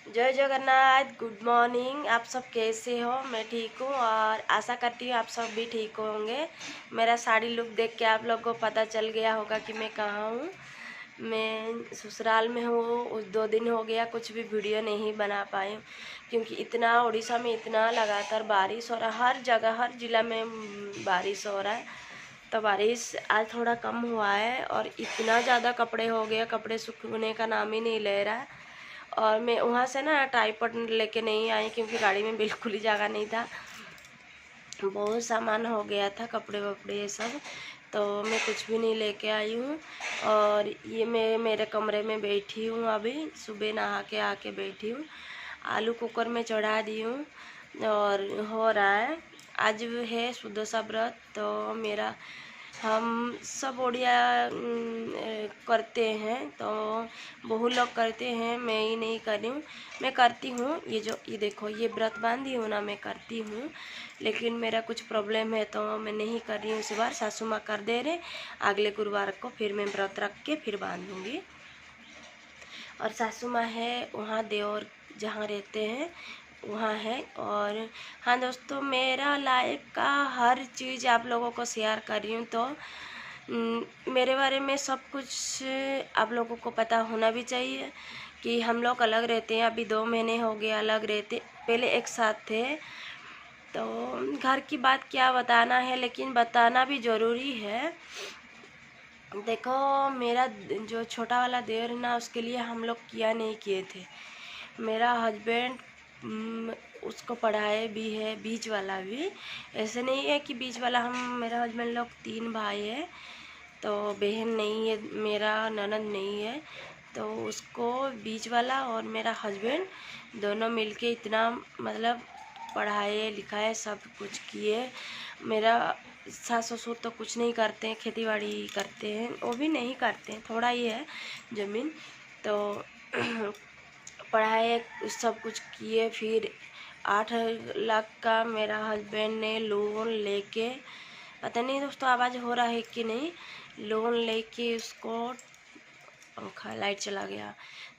जय Jagannath. Good morning. आप सब कैसे हो? मैं ठीक हूँ और आशा करती हूँ आप सब भी ठीक होंगे। मेरा साड़ी लुक देख के आप लोग को पता चल गया होगा कि मैं कहाँ हूँ। मैं ससुराल में हूँ। उस 2 दिन हो गया कुछ भी वीडियो नहीं बना पाई हूँ क्योंकि इतना उड़ीसा में इतना लगातार बारिश हो रहा है। हर जगह हर ज़िला में बारिश हो रहा है। तो बारिश आज थोड़ा कम हुआ है और इतना ज़्यादा कपड़े हो गए, कपड़े सूखने का नाम ही नहीं ले रहा है। और मैं वहाँ से ना ट्राइपॉड लेके नहीं आई क्योंकि गाड़ी में बिल्कुल ही जगह नहीं था। बहुत सामान हो गया था, कपड़े वपड़े ये सब, तो मैं कुछ भी नहीं लेके आई हूँ। और ये मैं मेरे कमरे में बैठी हूँ। अभी सुबह नहा के आके बैठी हूँ। आलू कुकर में चढ़ा दी हूँ और हो रहा है। आज है सुदशा व्रत। तो मेरा हम सब ओडिया करते हैं, तो बहुत लोग करते हैं, मैं ही नहीं कर रही हूँ। मैं करती हूँ। ये देखो, ये व्रत बांधी हूँ ना, मैं करती हूँ, लेकिन मेरा कुछ प्रॉब्लम है तो मैं नहीं कर रही हूँ इस बार। सासू माँ कर दे रहे। अगले गुरुवार को फिर मैं व्रत रख के फिर बांधूँगी। और सासू माँ है वहाँ, देवर जहाँ रहते हैं वहाँ है। और हाँ दोस्तों, मेरा लाइफ का हर चीज़ आप लोगों को शेयर कर रही हूँ। तो मेरे बारे में सब कुछ आप लोगों को पता होना भी चाहिए कि हम लोग अलग रहते हैं। अभी 2 महीने हो गए अलग रहते, पहले एक साथ थे। तो घर की बात क्या बताना है, लेकिन बताना भी ज़रूरी है। देखो, मेरा जो छोटा वाला देवर ना, उसके लिए हम लोग किया नहीं किए थे। मेरा हस्बैंड उसको पढ़ाए भी है, बीच वाला भी। ऐसे नहीं है कि बीच वाला, हम मेरा हस्बैंड लोग 3 भाई है, तो बहन नहीं है, मेरा ननद नहीं है। तो उसको बीच वाला और मेरा हस्बैंड दोनों मिलके इतना मतलब पढ़ाए लिखाए, सब कुछ किए। मेरा सास ससुर तो कुछ नहीं करते हैं, खेती बाड़ी करते हैं, वो भी नहीं करते हैं, थोड़ा ही है ज़मीन। तो पढ़ाए, सब कुछ किए। फिर 8 लाख का मेरा हस्बैंड ने लोन लेके, पता नहीं दोस्तों आवाज़ हो रहा है कि नहीं, लोन लेके उसको, पंखा लाइट चला गया,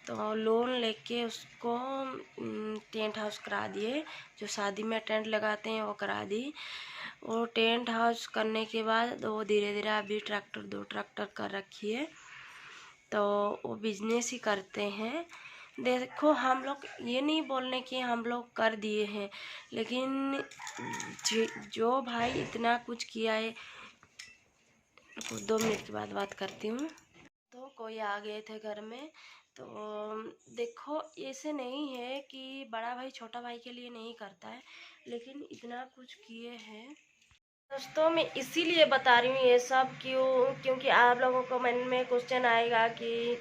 तो लोन लेके उसको टेंट हाउस करा दिए। जो शादी में टेंट लगाते हैं वो करा दी। वो टेंट हाउस करने के बाद वो धीरे धीरे अभी 2 ट्रैक्टर कर रखी है। तो वो बिजनेस ही करते हैं। देखो, हम लोग ये नहीं बोलने कि हम लोग कर दिए हैं, लेकिन जो भाई इतना कुछ किया है, 2 मिनट के बाद बात करती हूँ। तो कोई आ गए थे घर में। तो देखो, ऐसे नहीं है कि बड़ा भाई छोटा भाई के लिए नहीं करता है, लेकिन इतना कुछ किए हैं दोस्तों। मैं इसीलिए बता रही हूँ ये सब, क्योंकि आप लोगों को मन में क्वेश्चन आएगा कि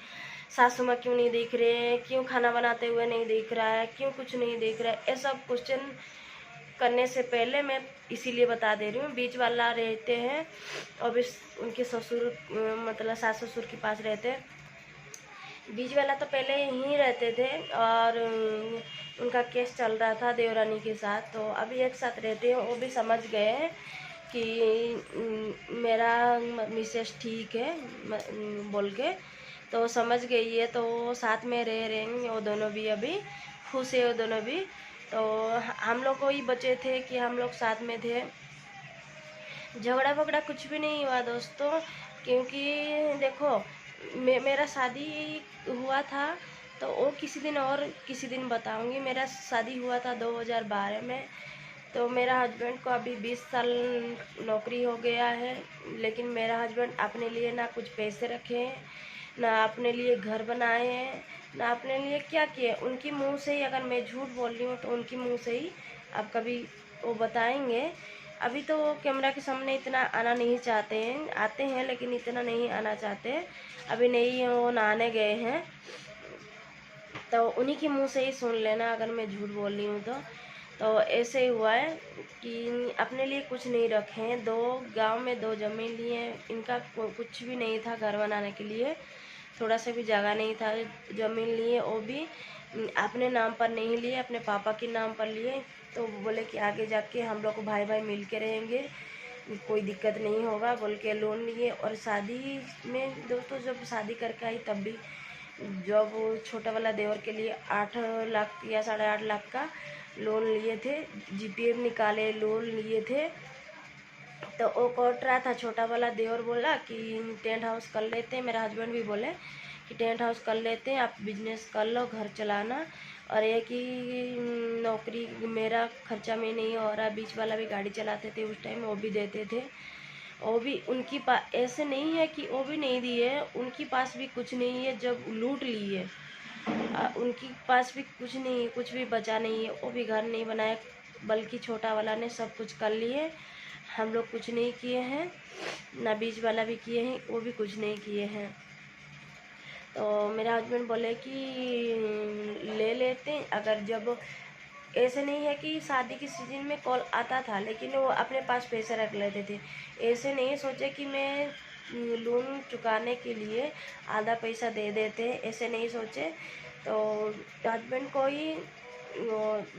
सासू माँ क्यों नहीं दिख रहे, क्यों खाना बनाते हुए नहीं दिख रहा है, क्यों कुछ नहीं दिख रहा है। ये सब क्वेश्चन करने से पहले मैं इसीलिए बता दे रही हूँ। बीच वाला रहते हैं और भी उनके ससुर, मतलब सास ससुर के पास रहते हैं। बीच वाला तो पहले यहीं रहते थे और उनका केस चल रहा था देवरानी के साथ, तो अभी एक साथ रहते हैं। वो भी समझ गए हैं कि मेरा मिसेस ठीक है बोल के, तो समझ गई है। तो वो साथ में रह रहे हैं, वो दोनों भी अभी खुश है, वो दोनों भी। तो हम लोग को ही बचे थे कि हम लोग साथ में थे। झगड़ा वगड़ा कुछ भी नहीं हुआ दोस्तों, क्योंकि देखो, मेरा शादी हुआ था, तो वो किसी दिन बताऊंगी। मेरा शादी हुआ था 2012 में। तो मेरा हस्बैंड को अभी 20 साल नौकरी हो गया है, लेकिन मेरा हस्बैंड अपने लिए ना कुछ पैसे रखे हैं, ना अपने लिए घर बनाए हैं, ना अपने लिए क्या किए। उनकी मुंह से ही, अगर मैं झूठ बोल रही हूँ तो उनकी मुंह से ही अब कभी वो बताएंगे। अभी तो वो कैमरा के सामने इतना आना नहीं चाहते हैं, आते हैं लेकिन इतना नहीं आना चाहते। अभी नहीं, वो नहाने गए हैं, तो उन्हीं के मुंह से ही सुन लेना अगर मैं झूठ बोल रही हूँ तो ऐसे ही हुआ है कि अपने लिए कुछ नहीं रखे हैं। 2 गांव में 2 जमीन लिए, इनका कुछ भी नहीं था घर बनाने के लिए, थोड़ा सा भी जगह नहीं था। जमीन लिए, वो भी अपने नाम पर नहीं लिए, अपने पापा के नाम पर लिए। तो बोले कि आगे जाके हम लोग भाई भाई मिल के रहेंगे, कोई दिक्कत नहीं होगा बोल के लोन लिए। और शादी में दोस्तों, जब शादी करके आई तब भी जब वो छोटा वाला देवर के लिए 8 लाख या 8.5 लाख का लोन लिए थे, जीपीएफ निकाले, लोन लिए थे। तो वो कोट रहा था, छोटा वाला देवर बोला कि टेंट हाउस कर लेते हैं, मेरा हस्बैंड भी बोले कि टेंट हाउस कर लेते हैं, आप बिजनेस कर लो, घर चलाना, और एक ही नौकरी, मेरा खर्चा में नहीं हो रहा। बीच वाला भी गाड़ी चलाते थे उस टाइम, वो भी देते थे। वो भी उनकी पास ऐसे नहीं है कि वो भी नहीं दिए, उनकी पास भी कुछ नहीं है, जब लूट ली है। उनकी पास भी कुछ नहीं है, कुछ भी बचा नहीं है, वो भी घर नहीं बनाए, बल्कि छोटा वाला ने सब कुछ कर लिए। हम लोग कुछ नहीं किए हैं, ना बीच वाला भी किए हैं, वो भी कुछ नहीं किए हैं। तो मेरा हस्बैंड बोले कि ले लेते हैं, अगर जब ऐसे नहीं है कि शादी के सीजन में कॉल आता था, लेकिन वो अपने पास पैसे रख लेते थे। ऐसे नहीं सोचे कि मैं लोन चुकाने के लिए आधा पैसा दे देते, ऐसे नहीं सोचे। तो हस्बैंड को ही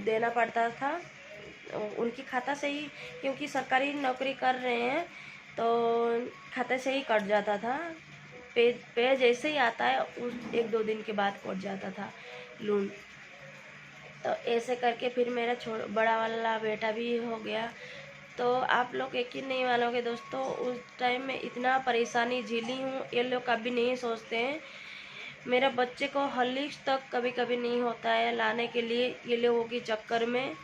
देना पड़ता था, उनकी खाता से ही, क्योंकि सरकारी नौकरी कर रहे हैं तो खाते से ही कट जाता था। पे जैसे ही आता है उस 1-2 दिन के बाद कट जाता था लोन। तो ऐसे करके फिर मेरा बड़ा वाला बेटा भी हो गया। तो आप लोग यकीन नहीं मानोगे दोस्तों, उस टाइम में इतना परेशानी झेली हूँ, ये लोग कभी नहीं सोचते हैं। मेरे बच्चे को हॉर्लिक्स तक कभी कभी नहीं होता है लाने के लिए ये लोगों के चक्कर में।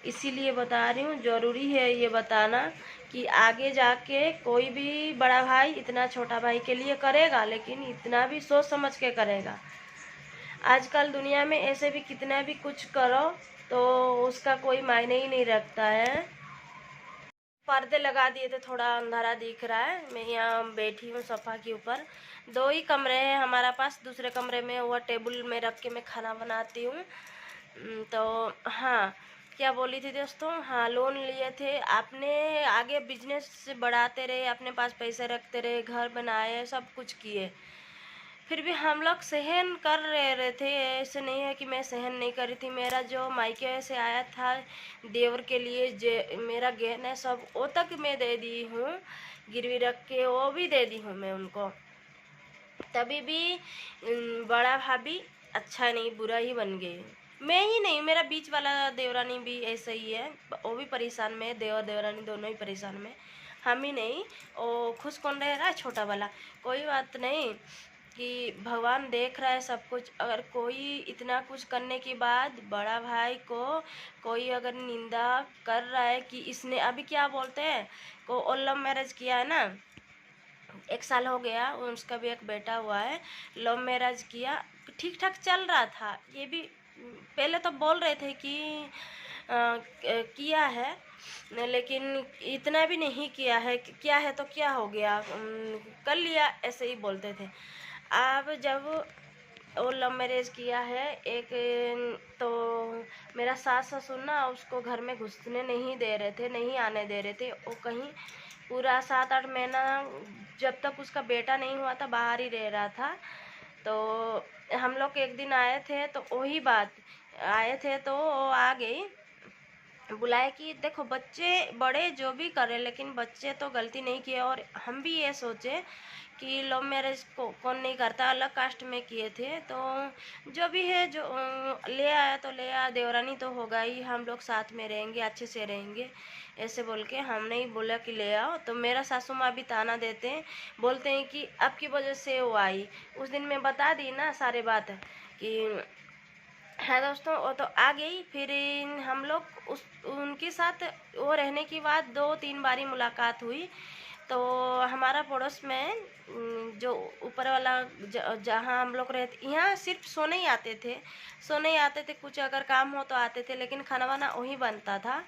इसीलिए बता रही हूँ, ज़रूरी है ये बताना कि आगे जाके कोई भी बड़ा भाई इतना छोटा भाई के लिए करेगा, लेकिन इतना भी सोच समझ के करेगा। आजकल दुनिया में ऐसे भी कितना भी कुछ करो तो उसका कोई मायने ही नहीं रखता है। पर्दे लगा दिए थे, थोड़ा अंधारा दिख रहा है, मैं यहाँ बैठी हूँ सोफा के ऊपर। 2 ही कमरे हैं हमारा पास, दूसरे कमरे में वह टेबल में रख के मैं खाना बनाती हूँ। तो हाँ, क्या बोली थी दोस्तों, हाँ लोन लिए थे, आपने आगे बिजनेस बढ़ाते रहे, अपने पास पैसे रखते रहे, घर बनाए, सब कुछ किए, फिर भी हम लोग सहन कर रहे थे। ऐसे नहीं है कि मैं सहन नहीं कर रही थी। मेरा जो मायके से आया था देवर के लिए मेरा गहना सब वो तक मैं दे दी हूँ, गिरवी रख के वो भी दे दी हूँ मैं उनको। तभी भी बड़ा भाभी अच्छा नहीं बुरा ही बन गए। मैं ही नहीं, मेरा बीच वाला देवरानी भी ऐसा ही है, वो भी परेशान में, देवर देवरानी दोनों ही परेशान में, हम ही नहीं। वो खुश कौन रह रहा है, छोटा वाला। कोई बात नहीं, कि भगवान देख रहा है सब कुछ। अगर कोई इतना कुछ करने के बाद बड़ा भाई को कोई अगर निंदा कर रहा है कि इसने, अभी क्या बोलते हैं को लव मैरिज किया है ना, 1 साल हो गया, उसका भी एक बेटा हुआ है, लव मैरिज किया, ठीक ठाक चल रहा था। ये भी पहले तो बोल रहे थे कि किया है, लेकिन इतना भी नहीं किया है, क्या है तो क्या हो गया, कर लिया, ऐसे ही बोलते थे। अब जब वो लव मैरिज किया है एक, तो मेरा सास ससुर ना उसको घर में घुसने नहीं दे रहे थे, नहीं आने दे रहे थे। वो कहीं पूरा 7-8 महीना जब तक उसका बेटा नहीं हुआ था बाहर ही रह रहा था। तो हम लोग एक दिन आए थे, तो वही बात, आए थे तो वो आ गई, बुलाए कि देखो बच्चे बड़े जो भी करें, लेकिन बच्चे तो गलती नहीं किए। और हम भी ये सोचे कि लव मैरिज को कौन नहीं करता, अलग कास्ट में किए थे, तो जो भी है जो ले आया तो ले आया, देवरानी तो होगा ही, हम लोग साथ में रहेंगे, अच्छे से रहेंगे, ऐसे बोल के हमने ही बोला कि ले आओ। तो मेरा सासू माँ भी ताना देते हैं, बोलते हैं कि आपकी वजह से वो आई। उस दिन मैं बता दी ना सारे बात कि हाँ दोस्तों, वो तो आ गई। फिर हम लोग उनके साथ वो रहने के बाद 2-3 बारी मुलाकात हुई। तो हमारा पड़ोस में जो ऊपर वाला जहाँ हम लोग रहते, यहाँ सिर्फ सोने ही आते थे, सोने ही आते थे, कुछ अगर काम हो तो आते थे, लेकिन खाना वाना वहीं बनता था।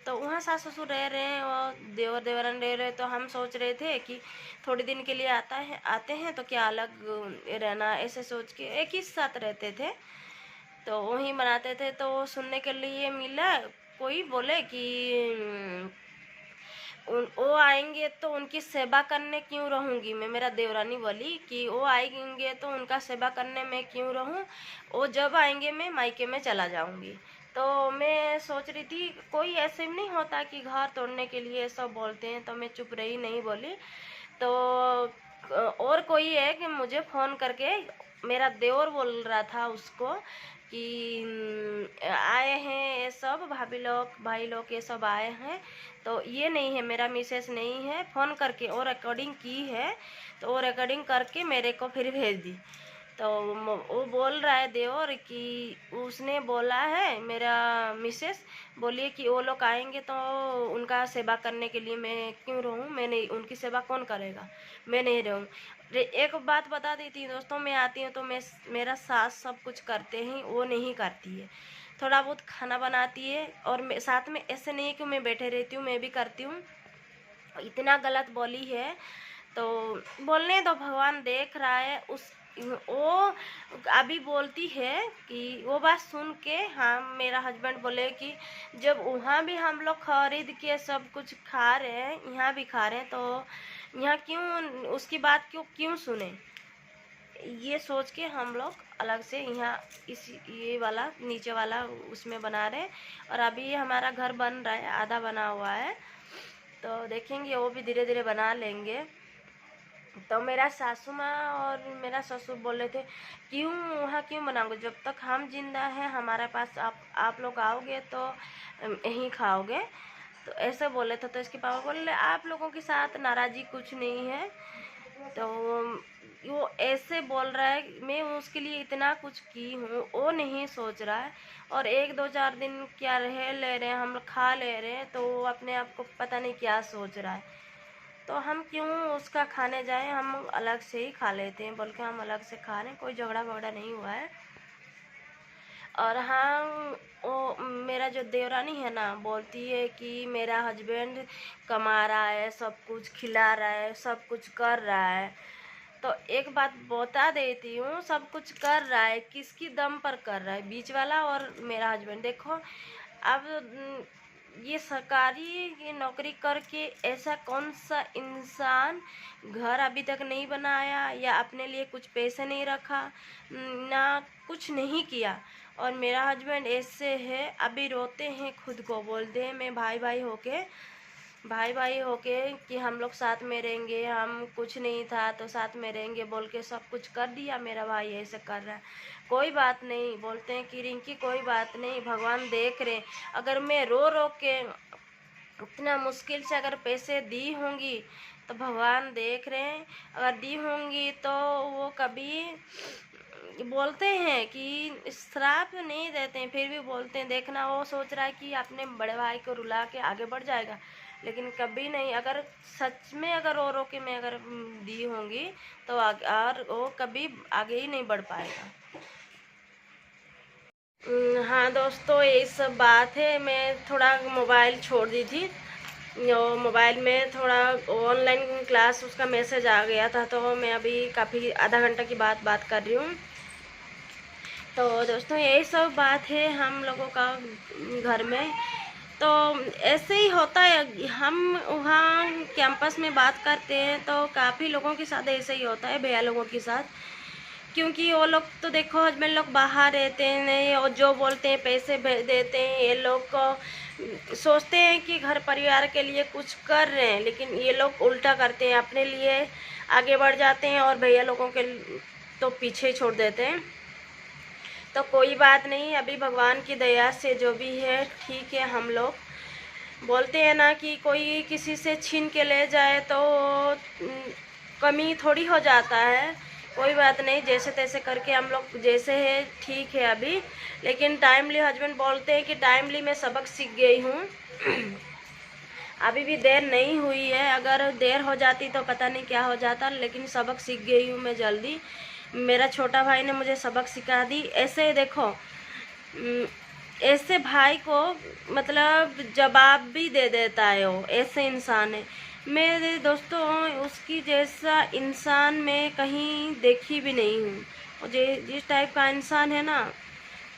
तो वहाँ सास ससुर रह रहे हैं और देवर देवरन रह रहे, तो हम सोच रहे थे कि थोड़े दिन के लिए आते हैं तो क्या अलग रहना, ऐसे सोच के एक ही साथ रहते थे, तो वहीं बनाते थे। तो सुनने के लिए मिला, कोई बोले कि वो आएंगे तो उनकी सेवा करने क्यों रहूँगी मैं। मेरा देवरानी बोली कि वो आएंगे तो उनका सेवा करने में क्यों रहूँ, वो जब आएंगे मैं मायके में चला जाऊँगी। तो मैं सोच रही थी कोई ऐसे नहीं होता कि घर तोड़ने के लिए सब बोलते हैं, तो मैं चुप रही, नहीं बोली। तो और कोई है कि मुझे फ़ोन करके मेरा देवर बोल रहा था उसको कि आए हैं ये सब भाभी लोग भाई लोग ये सब आए हैं, तो ये नहीं है, मेरा मिसेस नहीं है। फ़ोन करके और रिकॉर्डिंग की है, तो वो रिकॉर्डिंग करके मेरे को फिर भेज दी। तो वो बोल रहा है देवर कि उसने बोला है, मेरा मिसेस बोलिए कि वो लोग आएंगे तो उनका सेवा करने के लिए मैं क्यों रहूं, मैं नहीं, उनकी सेवा कौन करेगा, मैं नहीं रहूं। एक बात बता देती हूँ दोस्तों, मैं आती हूँ तो मेरा सास सब कुछ करते हैं, वो नहीं करती है। थोड़ा बहुत खाना बनाती है और साथ में ऐसे नहीं कि मैं बैठे रहती हूँ, मैं भी करती हूँ। इतना गलत बोली है तो बोलने दो, भगवान देख रहा है। वो अभी बोलती है कि वो बात सुन के हम मेरा हस्बैंड बोले कि जब वहाँ भी हम लोग खरीद के सब कुछ खा रहे हैं, यहाँ भी खा रहे हैं, तो यहाँ क्यों उसकी बात क्यों सुने। ये सोच के हम लोग अलग से यहाँ इस ये वाला नीचे वाला उसमें बना रहे हैं। और अभी हमारा घर बन रहा है, आधा बना हुआ है, तो देखेंगे वो भी धीरे धीरे बना लेंगे। तो मेरा सासू माँ और मेरा ससुर बोल रहे थे क्यों वहाँ क्यों बनाओगे, जब तक हम जिंदा हैं हमारे पास आप लोग आओगे तो यहीं खाओगे, तो ऐसे बोले थे। तो इसके पापा बोले आप लोगों के साथ नाराज़ी कुछ नहीं है, तो वो ऐसे बोल रहा है। मैं उसके लिए इतना कुछ की हूँ, वो नहीं सोच रहा है। और 1-2-4 दिन क्या रह ले रहे हैं, हम लोग खा ले रहे हैं, तो वो अपने आप को पता नहीं क्या सोच रहा है। तो हम क्यों उसका खाने जाएं, हम अलग से ही खा लेते हैं बोल के हम अलग से खा रहे हैं, कोई झगड़ा वगड़ा नहीं हुआ है। और हाँ, वो मेरा जो देवरानी है ना, बोलती है कि मेरा हस्बैंड कमा रहा है, सब कुछ खिला रहा है, सब कुछ कर रहा है। तो एक बात बता देती हूँ, सब कुछ कर रहा है, किसकी दम पर कर रहा है, बीच वाला और मेरा हस्बैंड। देखो अब ये सरकारी की नौकरी करके ऐसा कौन सा इंसान घर अभी तक नहीं बनाया या अपने लिए कुछ पैसे नहीं रखा, ना कुछ नहीं किया। और मेरा हस्बैंड ऐसे है, अभी रोते हैं, खुद को बोलते हैं मैं भाई भाई होके कि हम लोग साथ में रहेंगे, हम कुछ नहीं था तो साथ में रहेंगे बोल के सब कुछ कर दिया। मेरा भाई ऐसे कर रहा है, कोई बात नहीं, बोलते हैं कि रिंकी कोई बात नहीं, भगवान देख रहे। अगर मैं रो रो के उतना मुश्किल से अगर पैसे दी होंगी तो भगवान देख रहे हैं, अगर दी होंगी तो वो कभी बोलते हैं कि श्राप नहीं देते हैं, फिर भी बोलते हैं। देखना वो सोच रहा है कि अपने बड़े भाई को रुला के आगे बढ़ जाएगा, लेकिन कभी नहीं। अगर सच में अगर रो के मैं अगर दी होंगी तो और वो कभी आगे ही नहीं बढ़ पाएगा। हाँ दोस्तों, यही सब बात है। मैं थोड़ा मोबाइल छोड़ दी थी, मोबाइल में थोड़ा ऑनलाइन क्लास उसका मैसेज आ गया था, तो मैं अभी काफ़ी आधा घंटा की बात कर रही हूँ। तो दोस्तों यही सब बात है हम लोगों का घर में। तो ऐसे ही होता है, हम वहाँ कैंपस में बात करते हैं तो काफ़ी लोगों के साथ ऐसे ही होता है, भैया लोगों के साथ। क्योंकि वो लोग तो देखो हस्बैंड लोग बाहर रहते हैं नहीं, और जो बोलते हैं पैसे भेज देते हैं। ये लोग को सोचते हैं कि घर परिवार के लिए कुछ कर रहे हैं, लेकिन ये लोग उल्टा करते हैं, अपने लिए आगे बढ़ जाते हैं और भैया लोगों के तो पीछे छोड़ देते हैं। तो कोई बात नहीं, अभी भगवान की दया से जो भी है ठीक है। हम लोग बोलते हैं ना कि कोई किसी से छीन के ले जाए तो कमी थोड़ी हो जाता है, कोई बात नहीं, जैसे तैसे करके हम लोग जैसे है ठीक है अभी। लेकिन टाइमली हस्बैंड बोलते हैं कि टाइमली मैं सबक सीख गई हूँ। अभी भी देर नहीं हुई है, अगर देर हो जाती तो पता नहीं क्या हो जाता, लेकिन सबक सीख गई हूँ मैं जल्दी। मेरा छोटा भाई ने मुझे सबक सिखा दी। ऐसे देखो, ऐसे भाई को मतलब जवाब भी दे देता है, वो ऐसे इंसान है। मेरे दोस्तों उसकी जैसा इंसान मैं कहीं देखी भी नहीं हूँ। और जिस टाइप का इंसान है ना,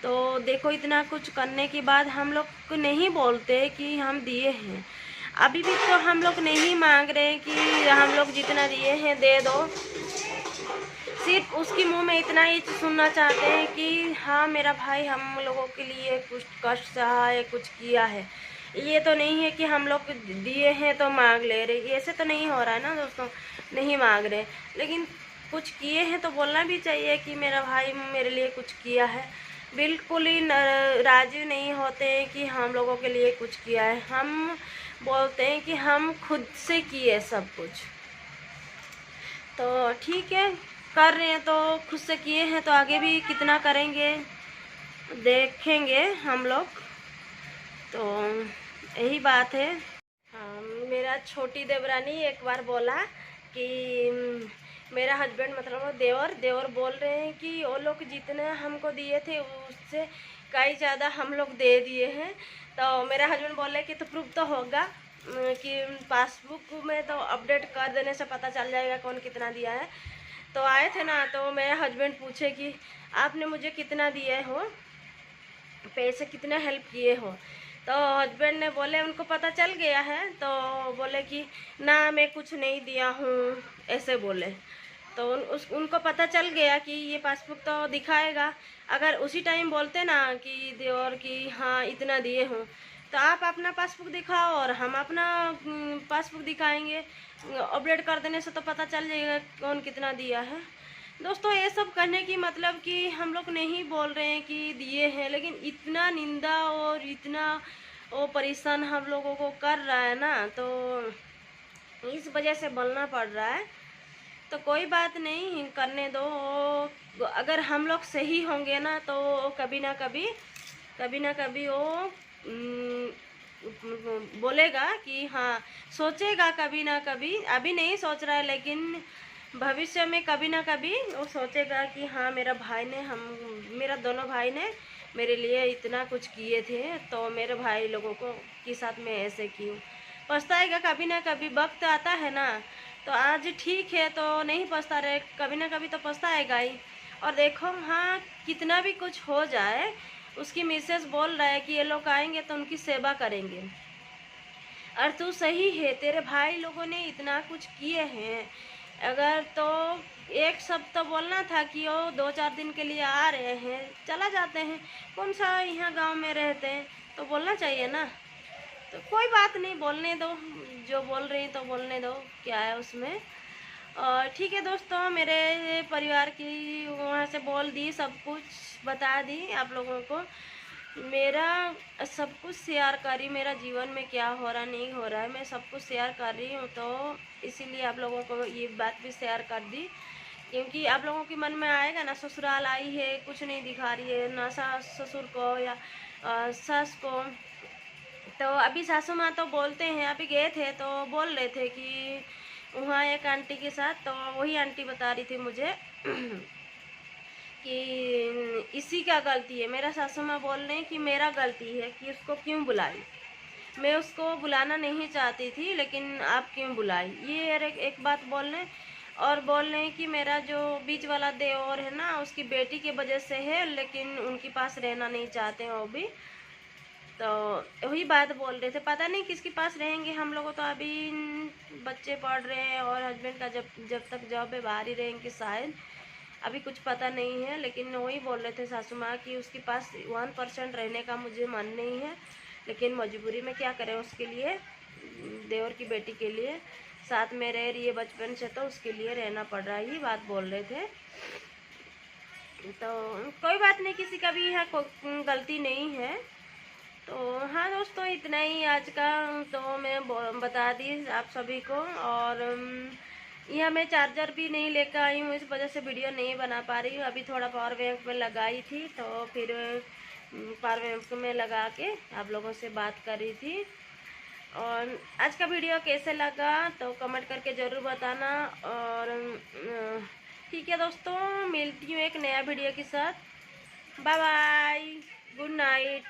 तो देखो इतना कुछ करने के बाद हम लोग नहीं बोलते कि हम दिए हैं। अभी भी तो हम लोग नहीं मांग रहे कि हम लोग जितना दिए हैं दे दो, सिर्फ उसकी मुंह में इतना ही सुनना चाहते हैं कि हाँ मेरा भाई हम लोगों के लिए कुछ कष्ट सहा है, कुछ किया है। ये तो नहीं है कि हम लोग दिए हैं तो मांग ले रहे, ऐसे तो नहीं हो रहा है ना दोस्तों, नहीं मांग रहे, लेकिन कुछ किए हैं तो बोलना भी चाहिए कि मेरा भाई मेरे लिए कुछ किया है। बिल्कुल ही राजी नहीं होते हैं कि हम लोगों के लिए कुछ किया है, हम बोलते हैं कि हम खुद से किए सब कुछ। तो ठीक है, कर रहे हैं तो खुद से किए हैं तो आगे भी कितना करेंगे देखेंगे हम लोग, तो यही बात है। हाँ, मेरा छोटी देवरानी एक बार बोला कि मेरा हस्बैंड मतलब देवर बोल रहे हैं कि वो लोग जितने हमको दिए थे उससे कई ज़्यादा हम लोग दे दिए हैं। तो मेरा हस्बैंड बोले कि तो प्रूफ तो होगा कि पासबुक में तो अपडेट कर देने से पता चल जाएगा कौन कितना दिया है। तो आए थे ना, तो मेरा हस्बैंड पूछे कि आपने मुझे कितना दिए हो, पैसे कितने हेल्प किए हो। तो हस्बैंड ने बोले उनको पता चल गया है, तो बोले कि ना मैं कुछ नहीं दिया हूँ, ऐसे बोले। तो उनको पता चल गया कि ये पासबुक तो दिखाएगा। अगर उसी टाइम बोलते ना कि देवर कि हाँ इतना दिए हूँ, तो आप अपना पासबुक दिखाओ और हम अपना पासबुक दिखाएंगे, अपडेट कर देने से तो पता चल जाएगा कौन कितना दिया है। दोस्तों ये सब करने की मतलब कि हम लोग नहीं बोल रहे हैं कि दिए हैं, लेकिन इतना निंदा और इतना वो परेशान हम लोगों को कर रहा है ना, तो इस वजह से बोलना पड़ रहा है। तो कोई बात नहीं, करने दो। अगर हम लोग सही होंगे ना तो कभी ना कभी वो बोलेगा कि हाँ, सोचेगा कभी ना कभी, अभी नहीं सोच रहा है लेकिन भविष्य में कभी ना कभी वो सोचेगा कि हाँ मेरा दोनों भाई ने मेरे लिए इतना कुछ किए थे, तो मेरे भाई लोगों को के साथ में ऐसे क्यों। पछताएगा कभी ना कभी, वक्त आता है ना। तो आज ठीक है तो नहीं पछता रहे, कभी ना कभी तो पछताएगा ही। और देखो हाँ, कितना भी कुछ हो जाए, उसकी मिसेस बोल रहा है कि ये लोग आएंगे तो उनकी सेवा करेंगे। और तू सही है, तेरे भाई लोगों ने इतना कुछ किए हैं, अगर तो एक शब्द तो बोलना था कि वो 2-4 दिन के लिए आ रहे हैं, चला जाते हैं, कौन सा यहाँ गांव में रहते हैं, तो बोलना चाहिए ना। तो कोई बात नहीं, बोलने दो, जो बोल रही तो बोलने दो, क्या है उसमें। और ठीक है दोस्तों, मेरे परिवार की वहाँ से बोल दी, सब कुछ बता दी आप लोगों को, मेरा सब कुछ शेयर कर रही, मेरा जीवन में क्या हो रहा नहीं हो रहा है मैं सब कुछ शेयर कर रही हूँ। तो इसीलिए आप लोगों को ये बात भी शेयर कर दी, क्योंकि आप लोगों के मन में आएगा ना, ससुराल आई है कुछ नहीं दिखा रही है ना सास ससुर को या सास को। तो अभी सासू माँ तो बोलते हैं, अभी गए थे तो बोल रहे थे कि वहाँ एक आंटी के साथ, तो वही आंटी बता रही थी मुझे कि इसी का गलती है। मेरा सासू माँ बोल रहे हैं कि मेरा गलती है कि उसको क्यों बुलाई, मैं उसको बुलाना नहीं चाहती थी लेकिन आप क्यों बुलाई, ये एक बात बोल रहे हैं। और बोल रहे हैं कि मेरा जो बीच वाला देवर है ना, उसकी बेटी की वजह से है, लेकिन उनके पास रहना नहीं चाहते हैं वो भी। तो वही बात बोल रहे थे, पता नहीं किसके पास रहेंगे हम लोगों, तो अभी बच्चे पढ़ रहे हैं और हस्बैंड का जब तक जॉब है बाहर ही रहेंगे शायद, अभी कुछ पता नहीं है। लेकिन वही बोल रहे थे सासू माँ कि उसके पास 1% रहने का मुझे मन नहीं है, लेकिन मजबूरी में क्या करें, उसके लिए देवर की बेटी के लिए साथ में रह रही है बचपन से, तो उसके लिए रहना पड़ रहा है, ये बात बोल रहे थे। तो कोई बात नहीं, किसी का भी यहाँ गलती नहीं है। तो हाँ दोस्तों, इतना ही आज का तो मैं बता दी आप सभी को। और यहाँ मैं चार्जर भी नहीं लेकर आई हूँ, इस वजह से वीडियो नहीं बना पा रही हूँ। अभी थोड़ा पावर बैंक में लगाई थी, तो फिर पावर बैंक में लगा के आप लोगों से बात कर रही थी। और आज का वीडियो कैसे लगा तो कमेंट करके ज़रूर बताना। और ठीक है दोस्तों, मिलती हूँ एक नया वीडियो के साथ। Bye bye, good night.